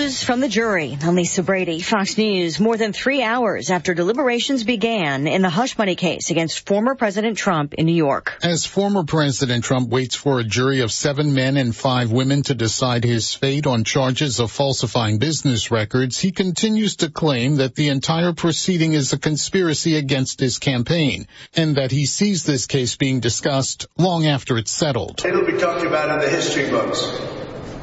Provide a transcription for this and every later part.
news from the jury. I'm Lisa Brady, Fox News. More than 3 hours after deliberations began in the hush money case against former President Trump in New York. As former President Trump waits for a jury of 7 men and 5 women to decide his fate on charges of falsifying business records, he continues to claim that the entire proceeding is a conspiracy against his campaign, and that he sees this case being discussed long after it's settled. It'll be talked about in the history books.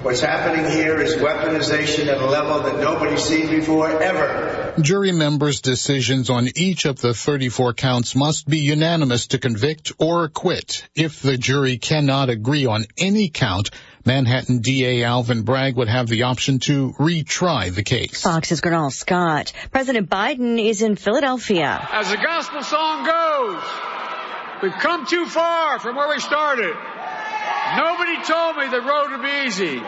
What's happening here is weaponization at a level that nobody's seen before, ever. Jury members' decisions on each of the 34 counts must be unanimous to convict or acquit. If the jury cannot agree on any count, Manhattan DA Alvin Bragg would have the option to retry the case. Fox's Gernal Scott. President Biden is in Philadelphia. As the gospel song goes, we've come too far from where we started. Nobody told me the road would be easy.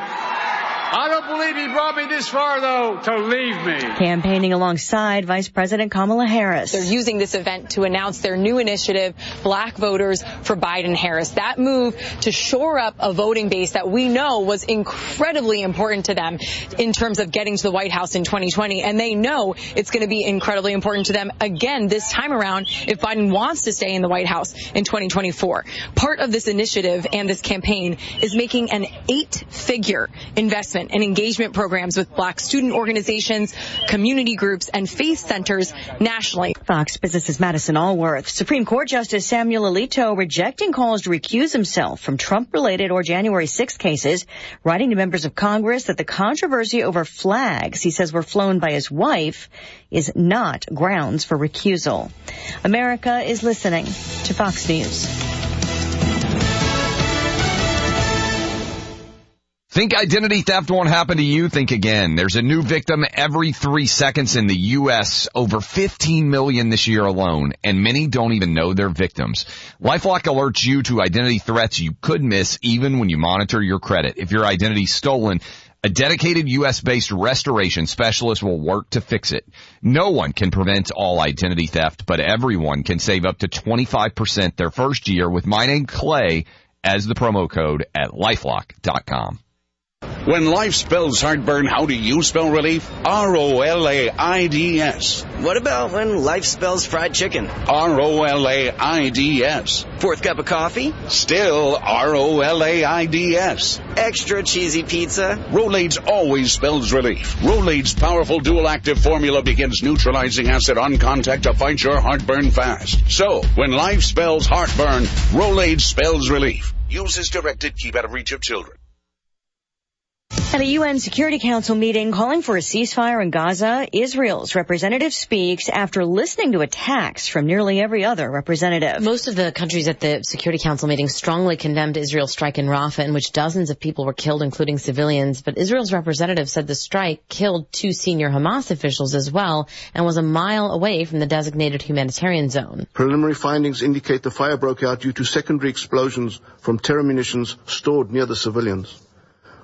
I don't believe he brought me this far, though, to leave me. Campaigning alongside Vice President Kamala Harris. They're using this event to announce their new initiative, Black Voters for Biden-Harris. That move to shore up a voting base that we know was incredibly important to them in terms of getting to the White House in 2020. And they know it's going to be incredibly important to them again this time around if Biden wants to stay in the White House in 2024. Part of this initiative and this campaign is making an 8-figure investment and engagement programs with Black student organizations, community groups, and faith centers nationally. Fox Business's Madison Allworth. Supreme Court Justice Samuel Alito rejecting calls to recuse himself from Trump-related or January 6th cases, writing to members of Congress that the controversy over flags he says were flown by his wife is not grounds for recusal. America is listening to Fox News. Think identity theft won't happen to you? Think again. There's a new victim every 3 seconds in the U.S., over 15 million this year alone, and many don't even know they're victims. LifeLock alerts you to identity threats you could miss even when you monitor your credit. If your identity's stolen, a dedicated U.S.-based restoration specialist will work to fix it. No one can prevent all identity theft, but everyone can save up to 25% their first year with my name Clay as the promo code at LifeLock.com. When life spells heartburn, how do you spell relief? R-O-L-A-I-D-S. What about when life spells fried chicken? R-O-L-A-I-D-S. Fourth cup of coffee? Still R-O-L-A-I-D-S. Extra cheesy pizza? Rolaids always spells relief. Rolaids' powerful dual-active formula begins neutralizing acid on contact to fight your heartburn fast. So, when life spells heartburn, Rolaids spells relief. Use as directed. Keep out of reach of children. At a UN Security Council meeting calling for a ceasefire in Gaza, Israel's representative speaks after listening to attacks from nearly every other representative. Most of the countries at the Security Council meeting strongly condemned Israel's strike in Rafah, in which dozens of people were killed, including civilians. But Israel's representative said the strike killed 2 senior Hamas officials as well and was a mile away from the designated humanitarian zone. Preliminary findings indicate the fire broke out due to secondary explosions from terror munitions stored near the civilians.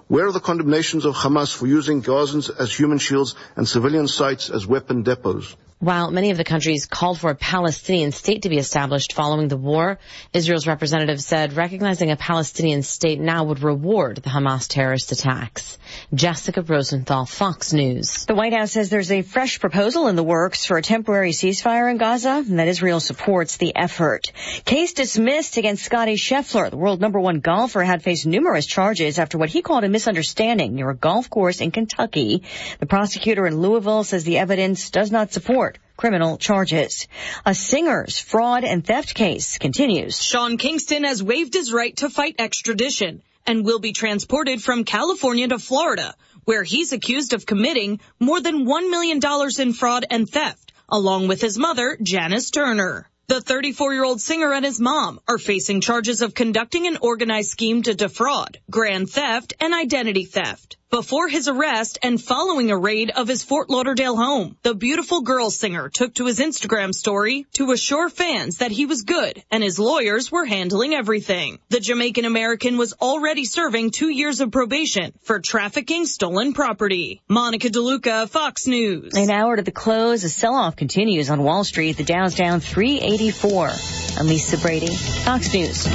Where are the condemnations of Hamas for using Gazans as human shields and civilian sites as weapon depots? While many of the countries called for a Palestinian state to be established following the war, Israel's representative said recognizing a Palestinian state now would reward the Hamas terrorist attacks. Jessica Rosenthal, Fox News. The White House says there's a fresh proposal in the works for a temporary ceasefire in Gaza and that Israel supports the effort. Case dismissed against Scottie Scheffler. The world #1 golfer had faced numerous charges after what he called a misunderstanding near a golf course in Kentucky. The prosecutor in Louisville says the evidence does not support criminal charges. A singer's fraud and theft case continues. Sean Kingston has waived his right to fight extradition and will be transported from California to Florida, where he's accused of committing more than $1 million in fraud and theft, along with his mother, Janice Turner. The 34-year-old singer and his mom are facing charges of conducting an organized scheme to defraud, grand theft, and identity theft. Before his arrest and following a raid of his Fort Lauderdale home, the Beautiful Girl singer took to his Instagram story to assure fans that he was good and his lawyers were handling everything. The Jamaican-American was already serving 2 years of probation for trafficking stolen property. Monica DeLuca, Fox News. An hour to the close, a sell-off continues on Wall Street. The Dow's down 384. I'm Lisa Brady, Fox News.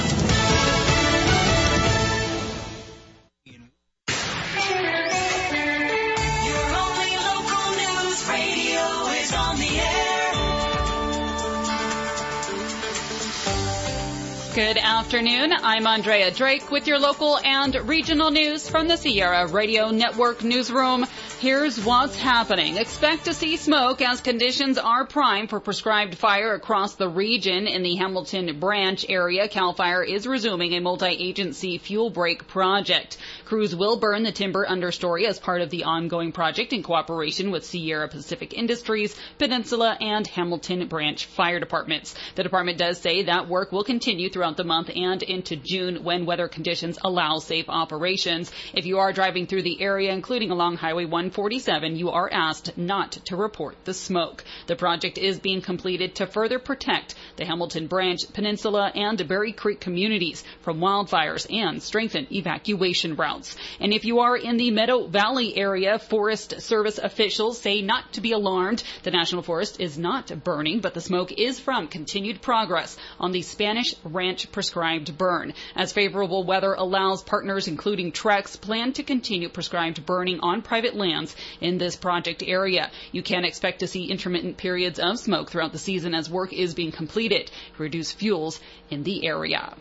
Good afternoon. I'm Andrea Drake with your local and regional news from the Sierra Radio Network newsroom. Here's what's happening. Expect to see smoke as conditions are prime for prescribed fire across the region. In the Hamilton Branch area, CAL FIRE is resuming a multi-agency fuel break project. Crews will burn the timber understory as part of the ongoing project in cooperation with Sierra Pacific Industries, Peninsula, and Hamilton Branch Fire Departments. The department does say that work will continue throughout the month and into June when weather conditions allow safe operations. If you are driving through the area, including along Highway 147, you are asked not to report the smoke. The project is being completed to further protect the Hamilton Branch, Peninsula, and Berry Creek communities from wildfires and strengthen evacuation routes. And if you are in the Meadow Valley area, Forest Service officials say not to be alarmed. The National Forest is not burning, but the smoke is from continued progress on the Spanish Ranch prescribed burn. As favorable weather allows, partners including Trex plan to continue prescribed burning on private lands in this project area. You can expect to see intermittent periods of smoke throughout the season as work is being completed to reduce fuels in the area.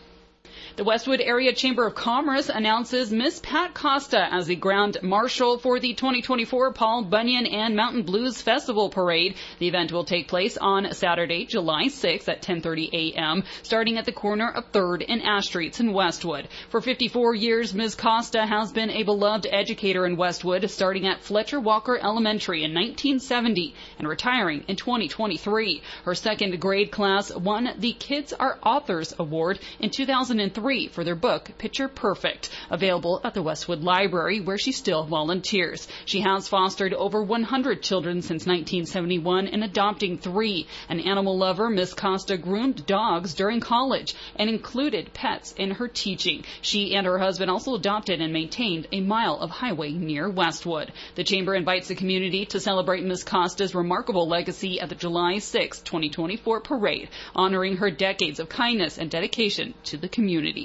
The Westwood Area Chamber of Commerce announces Miss Pat Costa as the Grand Marshal for the 2024 Paul Bunyan and Mountain Blues Festival Parade. The event will take place on Saturday, July 6th at 10:30 a.m., starting at the corner of 3rd and Ash Streets in Westwood. For 54 years, Ms. Costa has been a beloved educator in Westwood, starting at Fletcher Walker Elementary in 1970 and retiring in 2023. Her second grade class won the Kids Are Authors Award in 2003 for their book, Picture Perfect, available at the Westwood Library, where she still volunteers. She has fostered over 100 children since 1971 and adopting 3. An animal lover, Miss Costa groomed dogs during college and included pets in her teaching. She and her husband also adopted and maintained a mile of highway near Westwood. The Chamber invites the community to celebrate Miss Costa's remarkable legacy at the July 6, 2024 parade, honoring her decades of kindness and dedication to the community.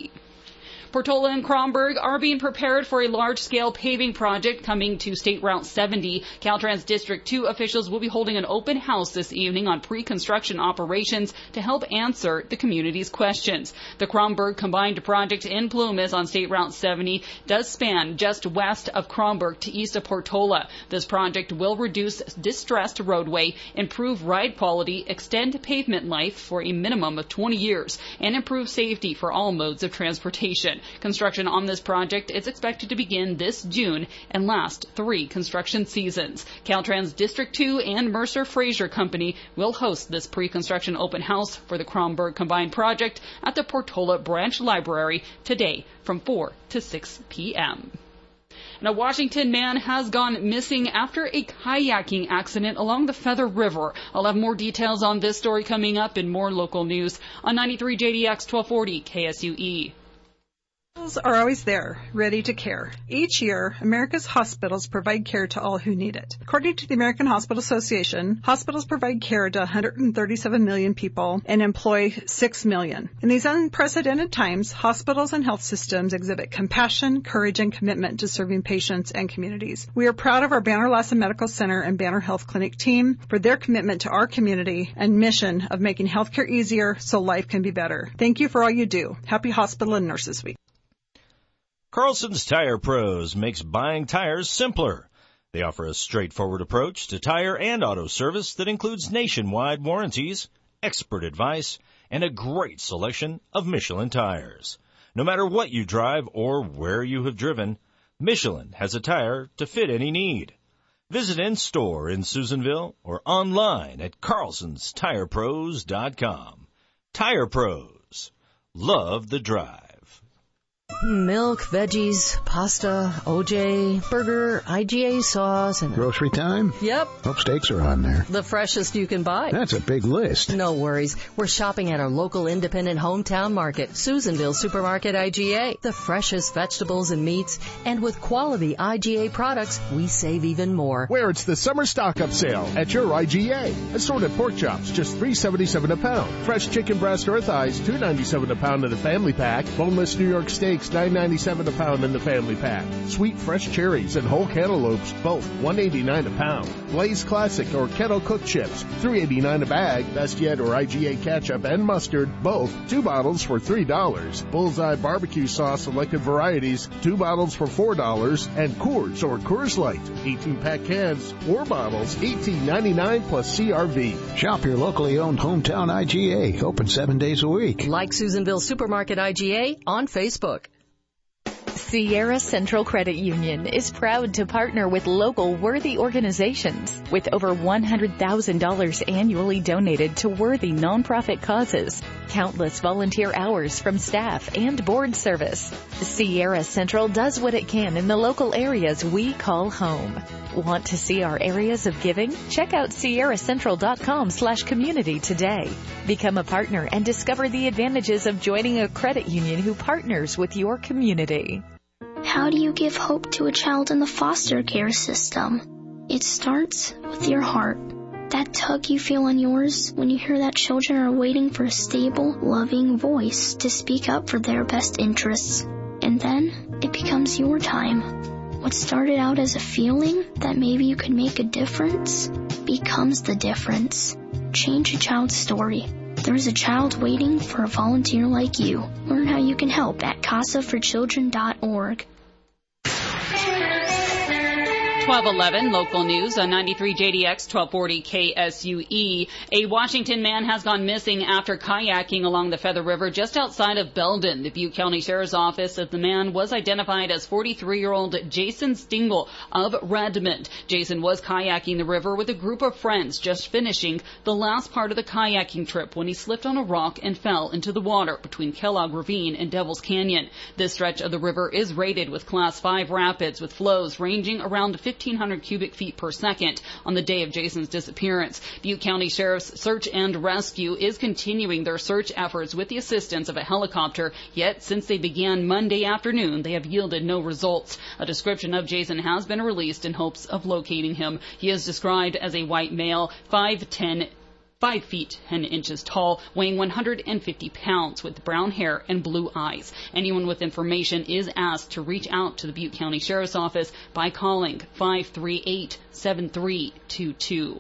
Portola and Kronberg are being prepared for a large-scale paving project coming to State Route 70. Caltrans District 2 officials will be holding an open house this evening on pre-construction operations to help answer the community's questions. The Kronberg combined project in Plumas on State Route 70 does span just west of Kronberg to east of Portola. This project will reduce distressed roadway, improve ride quality, extend pavement life for a minimum of 20 years, and improve safety for all modes of transportation. Construction on this project is expected to begin this June and last 3 construction seasons. Caltrans District 2 and Mercer Fraser Company will host this pre-construction open house for the Kronberg combined project at the Portola Branch Library today from 4 to 6 p.m. And a Washington man has gone missing after a kayaking accident along the Feather River. I'll have more details on this story coming up in more local news on 93 JDX 1240 KSUE. Hospitals are always there, ready to care. Each year, America's hospitals provide care to all who need it. According to the American Hospital Association, hospitals provide care to 137 million people and employ 6 million. In these unprecedented times, hospitals and health systems exhibit compassion, courage, and commitment to serving patients and communities. We are proud of our Banner Lassen Medical Center and Banner Health Clinic team for their commitment to our community and mission of making healthcare easier so life can be better. Thank you for all you do. Happy Hospital and Nurses Week. Carlson's Tire Pros makes buying tires simpler. They offer a straightforward approach to tire and auto service that includes nationwide warranties, expert advice, and a great selection of Michelin tires. No matter what you drive or where you have driven, Michelin has a tire to fit any need. Visit in-store in Susanville or online at carlsonstirepros.com. Tire Pros. Love the drive. Milk, veggies, pasta, OJ, burger, IGA sauce, and... Grocery time? Yep. Hope steaks are on there. The freshest you can buy. That's a big list. No worries. We're shopping at our local independent hometown market, Susanville Supermarket IGA. The freshest vegetables and meats, and with quality IGA products, we save even more. Where it's the summer stock-up sale at your IGA. Assorted pork chops, just $3.77 a pound. Fresh chicken breast or thighs, $2.97 a pound in a family pack. Boneless New York steak, Grapefruits, $9.97 a pound in the family pack. Sweet fresh cherries and whole cantaloupes, both $1.89 a pound. Blaze Classic or Kettle Cooked chips, $3.89 a bag. Best Yet or IGA ketchup and mustard, both 2 bottles for $3. Bullseye barbecue sauce selected varieties, 2 bottles for $4. And Coors or Coors Light, 18-pack cans, 4 bottles, $18.99 plus CRV. Shop your locally owned hometown IGA, open 7 days a week. Like Susanville Supermarket IGA on Facebook. Sierra Central Credit Union is proud to partner with local worthy organizations with over $100,000 annually donated to worthy nonprofit causes, countless volunteer hours from staff and board service. Sierra Central does what it can in the local areas we call home. Want to see our areas of giving? Check out sierracentral.com/community today. Become a partner and discover the advantages of joining a credit union who partners with your community. How do you give hope to a child in the foster care system? It starts with your heart. That tug you feel in yours when you hear that children are waiting for a stable, loving voice to speak up for their best interests. And then it becomes your time. What started out as a feeling that maybe you could make a difference becomes the difference. Change a child's story. There's a child waiting for a volunteer like you. Learn how you can help at casaforchildren.org. 12:11 local news on 93 JDX 1240 KSUE. A Washington man has gone missing after kayaking along the Feather River just outside of Belden. The Butte County Sheriff's Office said the man was identified as 43-year-old Jason Stingle of Redmond. Jason was kayaking the river with a group of friends just finishing the last part of the kayaking trip when he slipped on a rock and fell into the water between Kellogg Ravine and Devil's Canyon. This stretch of the river is rated with Class 5 rapids with flows ranging around 1,500 cubic feet per second on the day of Jason's disappearance. Butte County Sheriff's Search and Rescue is continuing their search efforts with the assistance of a helicopter, yet since they began Monday afternoon, they have yielded no results. A description of Jason has been released in hopes of locating him. He is described as a white male, 5 feet 10 inches tall, weighing 150 pounds, with brown hair and blue eyes. Anyone with information is asked to reach out to the Butte County Sheriff's Office by calling 538-7322.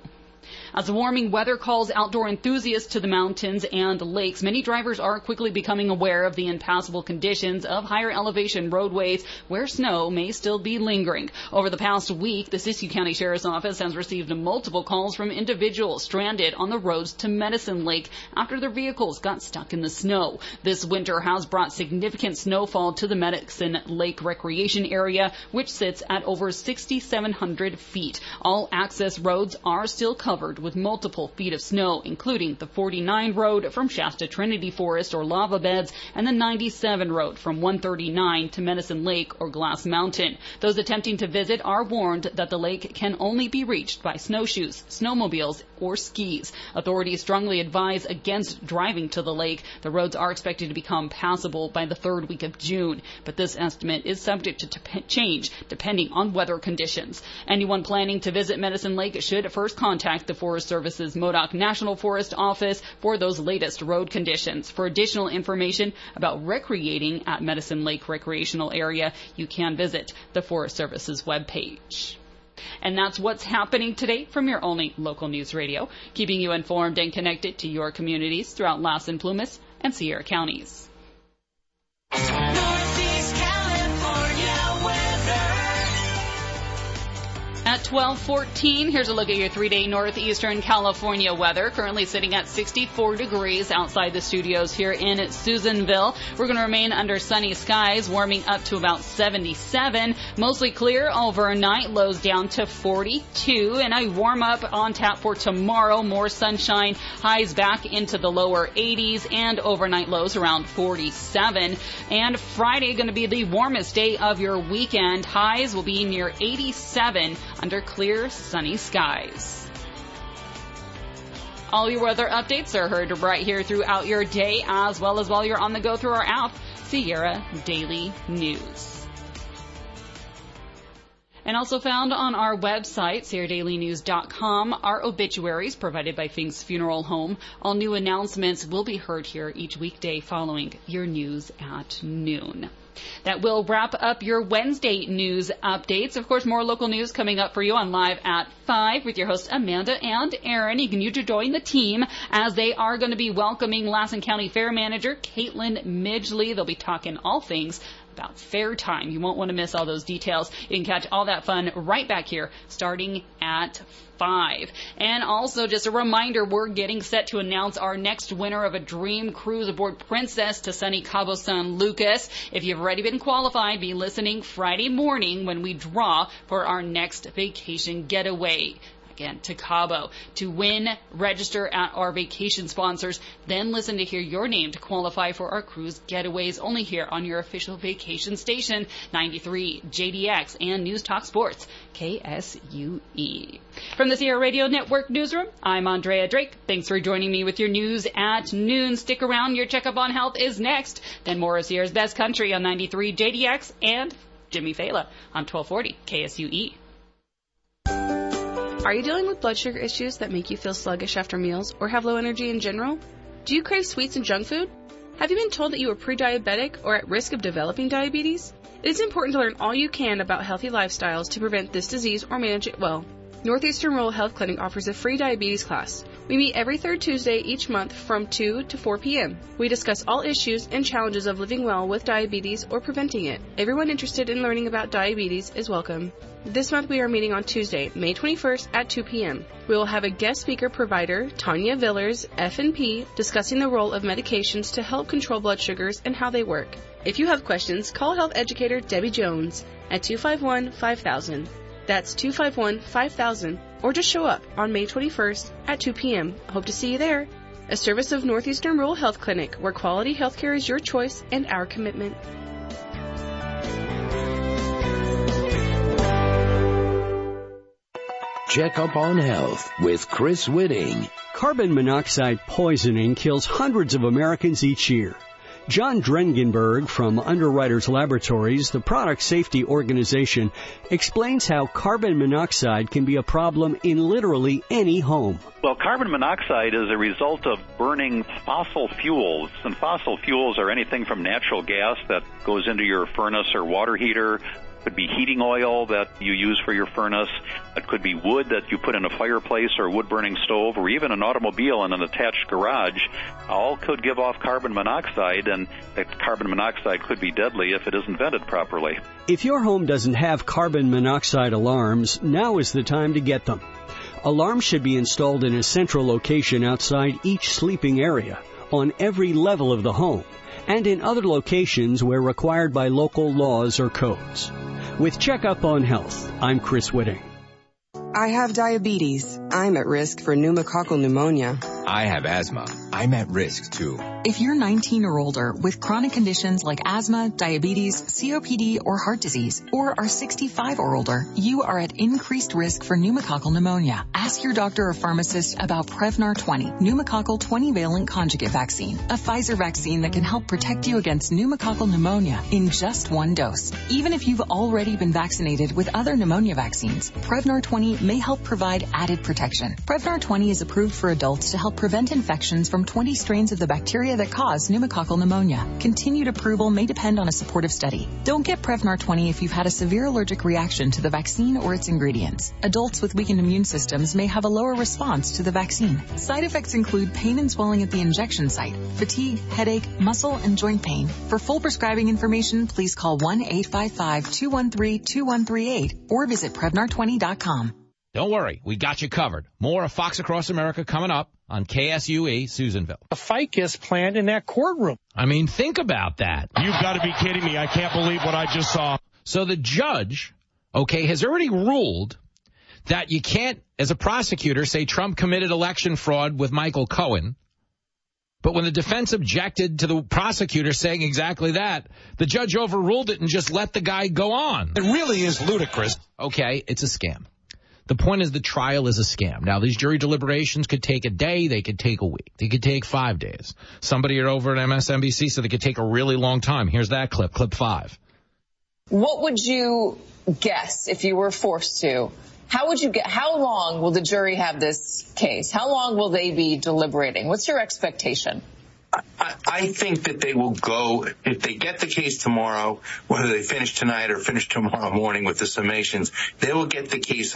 As the warming weather calls outdoor enthusiasts to the mountains and lakes, many drivers are quickly becoming aware of the impassable conditions of higher elevation roadways where snow may still be lingering. Over the past week, the Siskiyou County Sheriff's Office has received multiple calls from individuals stranded on the roads to Medicine Lake after their vehicles got stuck in the snow. This winter has brought significant snowfall to the Medicine Lake recreation area, which sits at over 6,700 feet. All access roads are still covered with multiple feet of snow, including the 49 road from Shasta Trinity Forest or Lava Beds and the 97 road from 139 to Medicine Lake or Glass Mountain. Those attempting to visit are warned that the lake can only be reached by snowshoes, snowmobiles, or skis. Authorities strongly advise against driving to the lake. The roads are expected to become passable by the third week of June, but this estimate is subject to change depending on weather conditions. Anyone planning to visit Medicine Lake should first contact the Forest Service's Modoc National Forest Office for those latest road conditions. For additional information about recreating at Medicine Lake Recreational Area, you can visit the Forest Service's webpage. And that's what's happening today from your only local news radio, keeping you informed and connected to your communities throughout Lassen, Plumas, and Sierra counties. Northeast California weather. At 12:14, here's a look at your 3-day northeastern California weather. Currently sitting at 64 degrees outside the studios here in Susanville. We're going to remain under sunny skies, warming up to about 77. Mostly clear overnight, lows down to 42. And a warm up on tap for tomorrow. More sunshine, highs back into the lower 80s, and overnight lows around 47. And Friday going to be the warmest day of your weekend. Highs will be near 87. Under clear, sunny skies. All your weather updates are heard right here throughout your day, as well as while you're on the go through our app, Sierra Daily News. And also found on our website, SierraDailyNews.com, are obituaries provided by Fink's Funeral Home. All new announcements will be heard here each weekday following your news at noon. That will wrap up your Wednesday news updates. Of course, more local news coming up for you on Live at 5 with your hosts Amanda and Aaron. You can join the team as they are going to be welcoming Lassen County Fair Manager Caitlin Midgley. They'll be talking all things about fair time. You won't want to miss all those details. You can catch all that fun right back here starting at 5. And also just a reminder, we're getting set to announce our next winner of a dream cruise aboard Princess to sunny Cabo San Lucas. If you've already been qualified, be listening Friday morning when we draw for our next vacation getaway. Again, to Cabo. To win, register at our vacation sponsors, then listen to hear your name to qualify for our cruise getaways only here on your official vacation station, 93 JDX and News Talk Sports, KSUE. From the Sierra Radio Network Newsroom, I'm Andrea Drake. Thanks for joining me with your news at noon. Stick around, your checkup on health is next. Then more of Sierra's Best Country on 93 JDX and Jimmy Fela on 1240 KSUE. Are you dealing with blood sugar issues that make you feel sluggish after meals or have low energy in general? Do you crave sweets and junk food? Have you been told that you are pre-diabetic or at risk of developing diabetes? It is important to learn all you can about healthy lifestyles to prevent this disease or manage it well. Northeastern Rural Health Clinic offers a free diabetes class. We meet every third Tuesday each month from 2 to 4 p.m. We discuss all issues and challenges of living well with diabetes or preventing it. Everyone interested in learning about diabetes is welcome. This month we are meeting on Tuesday, May 21st at 2 p.m. We will have a guest speaker provider, Tanya Villers, F&P, discussing the role of medications to help control blood sugars and how they work. If you have questions, call health educator Debbie Jones at 251-5000. That's 251-5000, or just show up on May 21st at 2 p.m. Hope to see you there. A service of Northeastern Rural Health Clinic, where quality healthcare is your choice and our commitment. Check up on health with Chris Whitting. Carbon monoxide poisoning kills hundreds of Americans each year. John Drengenberg from Underwriters Laboratories, the product safety organization, explains how carbon monoxide can be a problem in literally any home. Well, carbon monoxide is a result of burning fossil fuels, and fossil fuels are anything from natural gas that goes into your furnace or water heater. It could be heating oil that you use for your furnace. It could be wood that you put in a fireplace or wood-burning stove, or even an automobile in an attached garage. All could give off carbon monoxide, and that carbon monoxide could be deadly if it isn't vented properly. If your home doesn't have carbon monoxide alarms, now is the time to get them. Alarms should be installed in a central location outside each sleeping area, on every level of the home, and in other locations where required by local laws or codes. With Checkup on Health, I'm Chris Whitting. I have diabetes. I'm at risk for pneumococcal pneumonia. I have asthma. I'm at risk, too. If you're 19 or older with chronic conditions like asthma, diabetes, COPD, or heart disease, or are 65 or older, you are at increased risk for pneumococcal pneumonia. Ask your doctor or pharmacist about Prevnar 20, pneumococcal 20-valent conjugate vaccine, a Pfizer vaccine that can help protect you against pneumococcal pneumonia in just one dose. Even if you've already been vaccinated with other pneumonia vaccines, Prevnar 20 may help provide added protection. Prevnar 20 is approved for adults to help prevent infections from 20 strains of the bacteria that cause pneumococcal pneumonia. Continued approval may depend on a supportive study. Don't get Prevnar 20 if you've had a severe allergic reaction to the vaccine or its ingredients. Adults with weakened immune systems may have a lower response to the vaccine. Side effects include pain and swelling at the injection site, fatigue, headache, muscle, and joint pain. For full prescribing information, please call 1-855-213-2138 or visit Prevnar20.com. Don't worry, we got you covered. More of Fox Across America coming up on KSUE Susanville. A fight gets planned in that courtroom. I mean, think about that. You've got to be kidding me. I can't believe what I just saw. So the judge, has already ruled that you can't, as a prosecutor, say Trump committed election fraud with Michael Cohen. But when the defense objected to the prosecutor saying exactly that, the judge overruled it and just let the guy go on. It really is ludicrous. Okay, it's a scam. The point is the trial is a scam. Now, these jury deliberations could take a day. They could take a week. They could take 5 days. Somebody over at MSNBC said they could take a really long time. Here's that clip 5. What would you guess if you were forced to? How long will the jury have this case? How long will they be deliberating? What's your expectation? I think that they will go, if they get the case tomorrow, whether they finish tonight or finish tomorrow morning with the summations, they will get the case